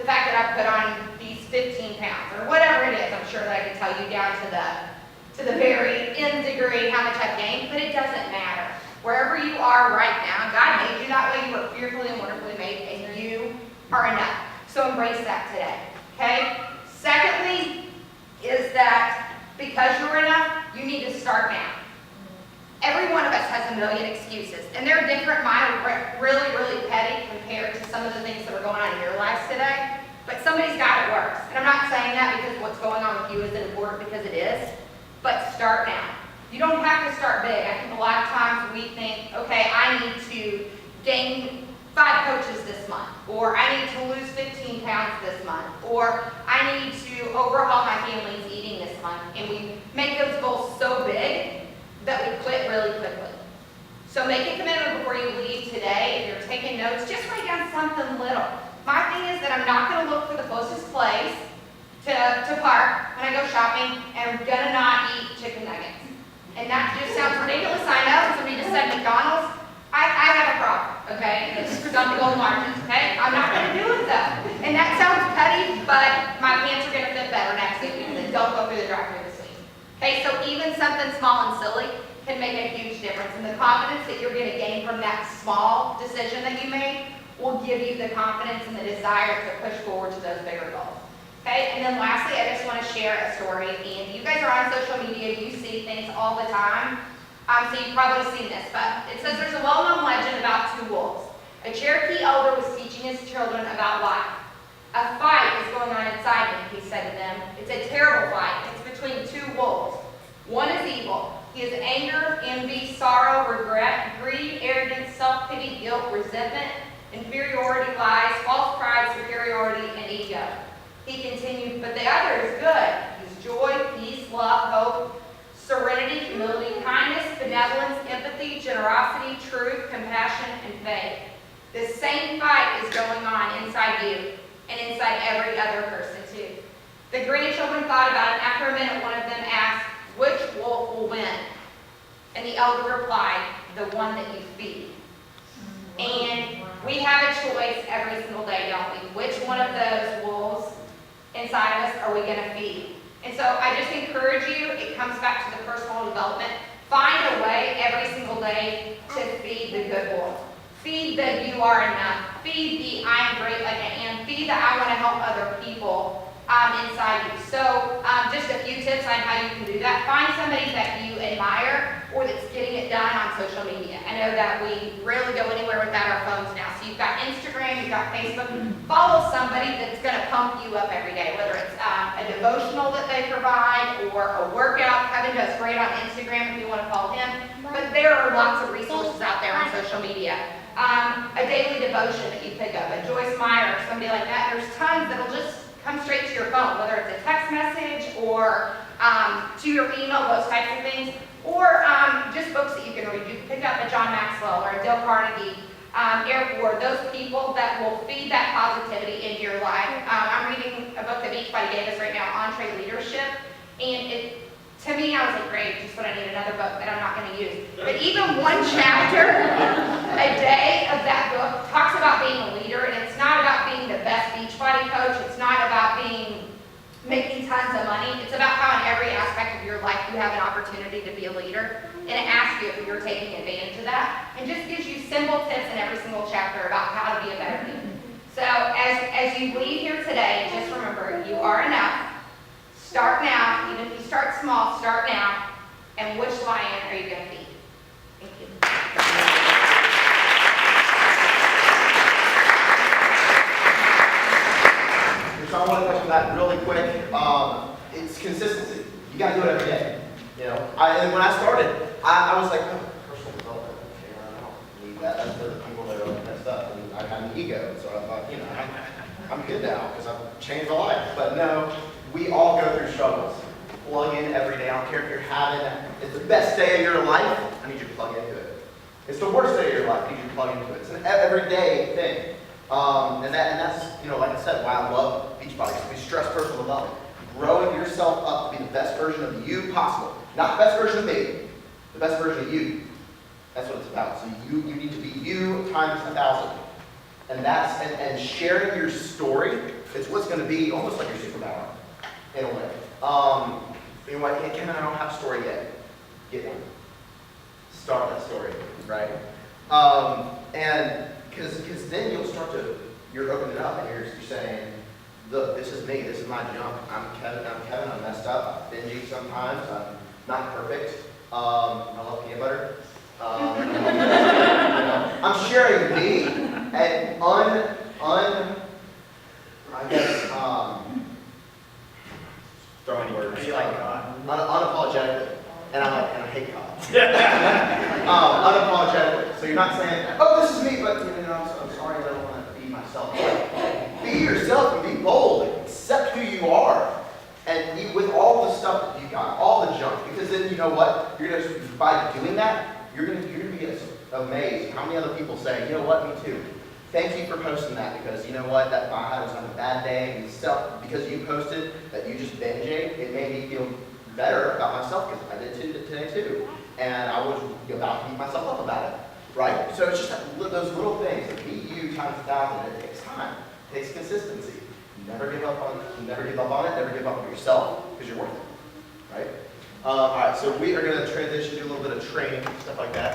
the fact that I put on these 15 pounds or whatever it is. I'm sure that I could tell you down to the very nth degree how much I've gained, but it doesn't matter. Wherever you are right now, God made you that way. You were fearfully and wonderfully made, and you are enough. So embrace that today, okay? Secondly, is that because you're enough, you need to start now. Every one of us has a million excuses, and they're different. Mine are really, really petty compared to some of the things that are going on in your lives today, but somebody's got it worse. And I'm not saying that because what's going on with you isn't important, because it is, but start now. You don't have to start big. I think a lot of times we think, okay, I need to gain 5 coaches this month, or I need to lose 15 pounds this month, or I need to overhaul my family's eating this month, and we make those goals so big that we quit really quickly. So make a commitment before you leave today. If you're taking notes, just write down something little. My thing is that I'm not going to look for the closest place to park when I go shopping, and I'm going to not eat chicken nuggets. And that just sounds ridiculous, I know. Somebody just said McDonald's. I have a problem, okay? It's on the gold margins, okay? I'm not going to do it though. And that sounds petty, but my pants are going to fit better next week because they don't go through the drive-thru this week. Okay, so even something small and silly can make a huge difference. And the confidence that you're going to gain from that small decision that you made will give you the confidence and the desire to push forward to those bigger goals. Okay, and then lastly, I just want to share a story. And you guys are on social media, you see things all the time. So you've probably seen this, but it says there's a well-known legend about 2 wolves. A Cherokee elder was teaching his children about life. A fight is going on inside me, he said to them. It's a terrible fight. It's between 2 wolves. One is evil. He is anger, envy, sorrow, regret, greed, arrogance, self-pity, guilt, resentment, inferiority, lies, false pride, superiority, and ego. He continued, but the other is good. He's joy, peace, love, hope, serenity, humility, kindness, benevolence, empathy, generosity, truth, compassion, and faith. The same fight is going on inside you and inside every other person too. The grandchildren thought about it. After a minute, one of them asked, which wolf will win? And the elder replied, the one that you feed. And we have a choice every single day, don't we? Which one of those wolves inside of us are we going to feed? And so I just encourage you, it comes back to the personal development. Find a way every single day to feed the good wolf. Feed the you are enough. Feed the I am great like I am. Feed the I want to help other people inside you. So just a few tips on how you can do that. Find somebody that you admire or that's getting it done on social media. I know that we rarely go anywhere without our phones now. So you've got Instagram, you've got Facebook. Follow somebody that's going to pump you up every day, whether it's a devotional that they provide or a workout. Kevin does great on Instagram if you want to follow him. But there are lots of resources out there on social media. A daily devotion that you pick up, a Joyce Meyer or somebody like that. There's tons that'll just come straight to your phone, whether it's a text message or to your email, those types of things, or just books that you can read. You can pick up a John Maxwell or a Dale Carnegie, Eric Ward, those people that will feed that positivity into your life. I'm reading a book that Beachbody gave us right now, Entree Leadership, and to me, I was like, great, just when I need another book that I'm not going to use. But even one chapter a day of that book talks about being a leader, and it's not about being the best Beachbody coach. It's not about making tons of money. It's about how in every aspect of your life you have an opportunity to be a leader, and it asks you if you're taking advantage of that, and just gives you simple tips in every single chapter about how to be a better leader. So as you leave here today, just remember, you are enough. Start now. Even if you start small, start now. And which lion are you going to feed? Thank you. So I want to touch on that really quick. It's consistency. You got to do it every day. You know, and when I started, I was like, oh, personal development. Okay, I don't need that. That's for the people that are like messed up. And I have an ego, so I thought, you know, I'm good now because I've changed my life. But no. We all go through struggles. Plug in every day. I don't care if you're having, it's the best day of your life, I need you to plug into it. It's the worst day of your life, I need you to plug into it. It's an everyday thing. And that's, you know, like I said, why I love Beachbody. It's stress personal development. Growing yourself up to be the best version of you possible. Not the best version of me, the best version of you. That's what it's about. So you need to be you times 1,000. And sharing your story is what's going to be almost like your superpower, in a way. You know what, Kevin, I don't have a story yet. Get one. Start that story, right? And because then you'll start to, you're opening up and you're saying, look, this is me, this is my junk. I'm Kevin, I'm messed up, I binge eat sometimes, I'm not perfect. I love peanut butter. You know, I'm sharing me and I guess, throwing words. You like God? Unapologetically. And I hate God. Unapologetically. So you're not saying, oh, this is me, but you know, I'm sorry, I don't want to be myself. Be yourself and be bold. Accept who you are. And with all the stuff that you got, all the junk. Because then you know what? You're gonna, by doing that, you're gonna be amazed how many other people say, you know what, me too. Thank you for posting that, because you know what, that I was having a bad day and stuff, because you posted that you just binge ate, it made me feel better about myself, because I did today too. And I was about to beat myself up about it, right? So it's just those little things, like beat you times 1,000, it takes time, it takes consistency. Never give up on it, never give up on yourself, because you're worth it, right? All right, so we are going to transition to a little bit of training, stuff like that.